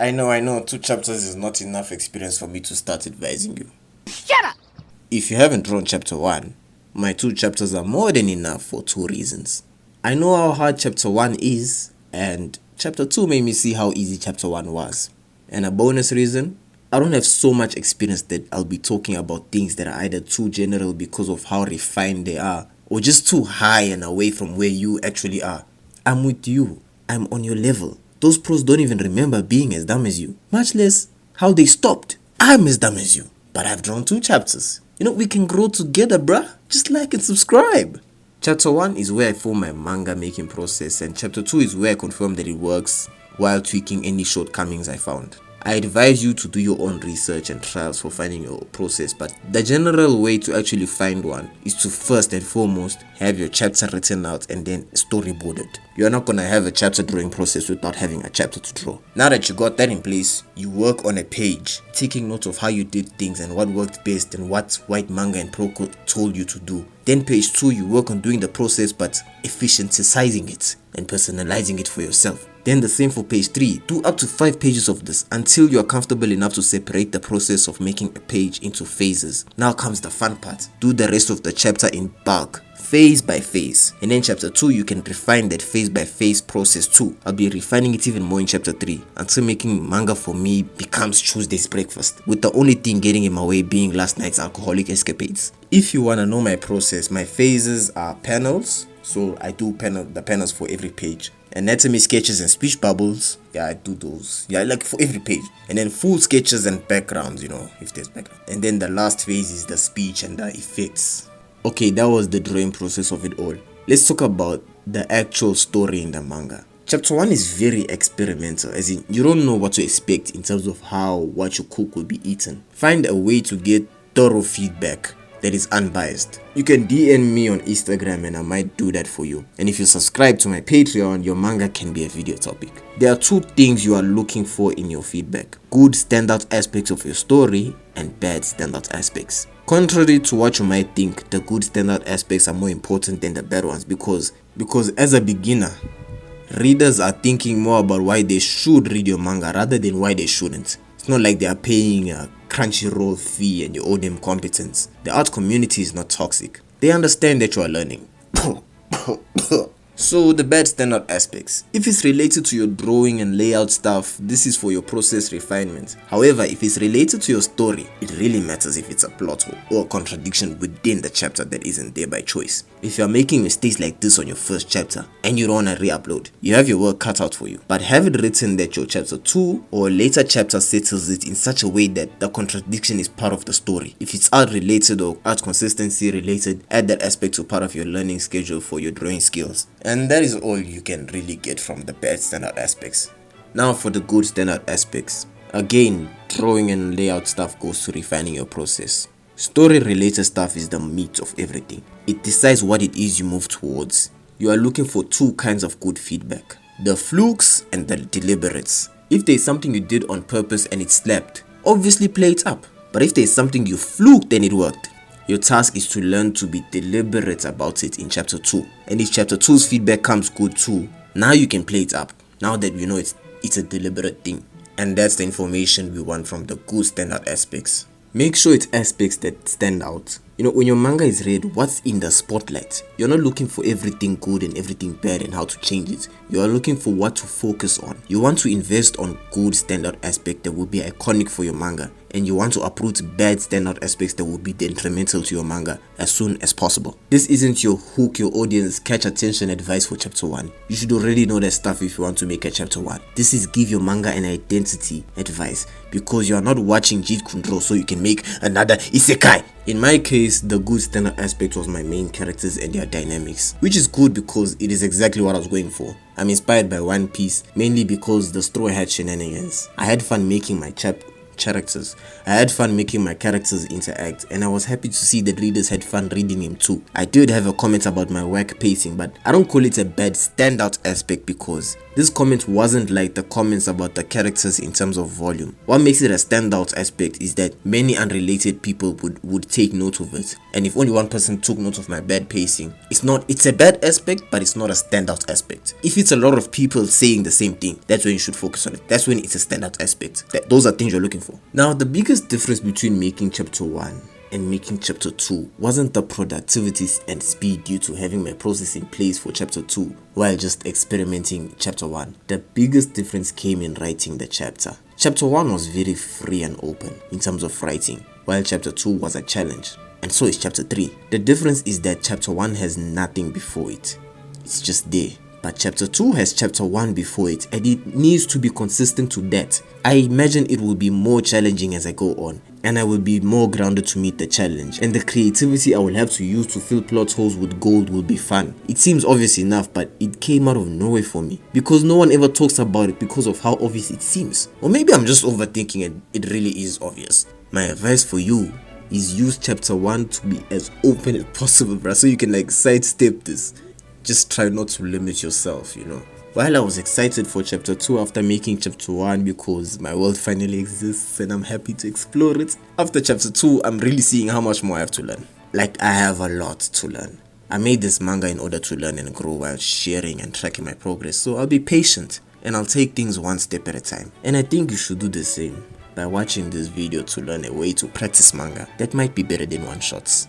I know, 2 chapters is not enough experience for me to start advising you. Shut up! If you haven't drawn chapter 1, my 2 chapters are more than enough for 2 reasons. I know how hard chapter 1 is, and chapter 2 made me see how easy chapter 1 was. And a bonus reason, I don't have so much experience that I'll be talking about things that are either too general because of how refined they are, or just too high and away from where you actually are. I'm with you. I'm on your level. Those pros don't even remember being as dumb as you, much less how they stopped. I'm as dumb as you, but I've drawn 2 chapters. We can grow together, bruh. Just like and subscribe. Chapter 1 is where I form my manga making process, and chapter 2 is where I confirm that it works while tweaking any shortcomings I found. I advise you to do your own research and trials for finding your process, but the general way to actually find one is to first and foremost have your chapter written out and then storyboarded. You're not gonna have a chapter drawing process without having a chapter to draw. Now that you got that in place, you work on a page, taking note of how you did things and what worked best and what White Manga and Proco told you to do. Then page 2, you work on doing the process but efficientizing it and personalizing it for yourself. Then the same for page 3, do up to 5 pages of this until you are comfortable enough to separate the process of making a page into phases. Now comes the fun part, do the rest of the chapter in bulk, phase by phase. And then chapter 2, you can refine that phase by phase process too. I'll be refining it even more in chapter 3 until making manga for me becomes Tuesday's breakfast, with the only thing getting in my way being last night's alcoholic escapades. If you want to know my process, my phases are panels, so I do the panels for every page. Anatomy sketches and speech bubbles, I do those, like for every page. And then full sketches and backgrounds, if there's background. And then the last phase is the speech and the effects. Okay, that was the drawing process of it all. Let's talk about the actual story in the manga. Chapter 1 is very experimental, as in you don't know what to expect in terms of how what you cook will be eaten. Find a way to get thorough feedback that is unbiased. You can DM me on Instagram and I might do that for you. And if you subscribe to my Patreon, your manga can be a video topic. There are 2 things you are looking for in your feedback: good standout aspects of your story and bad standout aspects. Contrary to what you might think, the good standout aspects are more important than the bad ones because as a beginner, readers are thinking more about why they should read your manga rather than why they shouldn't. It's not like they are paying a Crunchyroll fee and you owe them competence. The art community is not toxic. They understand that you are learning. So the bad standout aspects. If it's related to your drawing and layout stuff, this is for your process refinement. However, if it's related to your story, it really matters if it's a plot hole or a contradiction within the chapter that isn't there by choice. If you're making mistakes like this on your first chapter and you don't want to re-upload, you have your work cut out for you. But have it written that your chapter 2 or later chapter settles it in such a way that the contradiction is part of the story. If it's art related or art consistency related, add that aspect to part of your learning schedule for your drawing skills. And that is all you can really get from the bad standout aspects. Now for the good standout aspects. Again, drawing and layout stuff goes to refining your process. Story related stuff is the meat of everything. It decides what it is you move towards. You are looking for 2 kinds of good feedback: the flukes and the deliberates. If there is something you did on purpose and it slapped, obviously play it up. But if there is something you fluked and it worked, your task is to learn to be deliberate about it in chapter 2. And if chapter 2's feedback comes good too, now you can play it up. Now that we know it's a deliberate thing. And that's the information we want from the good standout aspects. Make sure it's aspects that stand out. When your manga is read, what's in the spotlight? You're not looking for everything good and everything bad and how to change it. You are looking for what to focus on. You want to invest on good standout aspect that will be iconic for your manga, and you want to uproot bad standout aspects that will be detrimental to your manga as soon as possible. This isn't your hook your audience catch attention advice for chapter 1. You should already know that stuff if you want to make a chapter 1. This is give your manga an identity advice, because you are not watching Jeet so you can make another isekai. In my case, the good standout aspect was my main characters and their dynamics, which is good because it is exactly what I was going for. I'm inspired by One Piece mainly because the story had shenanigans. I had fun making my chapter characters. I had fun making my characters interact, and I was happy to see that readers had fun reading him too. I did have a comment about my work pacing, but I don't call it a bad standout aspect because this comment wasn't like the comments about the characters in terms of volume. What makes it a standout aspect is that many unrelated people would take note of it, and if only one person took note of my bad pacing, it's a bad aspect, but it's not a standout aspect. If it's a lot of people saying the same thing, that's when you should focus on it. That's when it's a standout aspect. Those are things you're looking for. Now, the biggest difference between making chapter 1 and making chapter 2 wasn't the productivity and speed due to having my process in place for chapter 2 while just experimenting chapter 1. The biggest difference came in writing the chapter. Chapter 1 was very free and open in terms of writing, while chapter 2 was a challenge, and so is chapter 3. The difference is that chapter 1 has nothing before it. It's just there. But chapter 2 has chapter 1 before it, and it needs to be consistent to that. I imagine it will be more challenging as I go on, and I will be more grounded to meet the challenge, and the creativity I will have to use to fill plot holes with gold will be fun. It seems obvious enough, but it came out of nowhere for me, because no one ever talks about it because of how obvious it seems. Or maybe I'm just overthinking it, it really is obvious. My advice for you is use chapter 1 to be as open as possible, bruh, so you can like sidestep this. Just try not to limit yourself, you know. While I was excited for chapter 2 after making chapter 1 because my world finally exists and I'm happy to explore it, after chapter 2 I'm really seeing how much more I have to learn. Like, I have a lot to learn. I made this manga in order to learn and grow while sharing and tracking my progress, so I'll be patient and I'll take things one step at a time. And I think you should do the same by watching this video to learn a way to practice manga that might be better than one shots.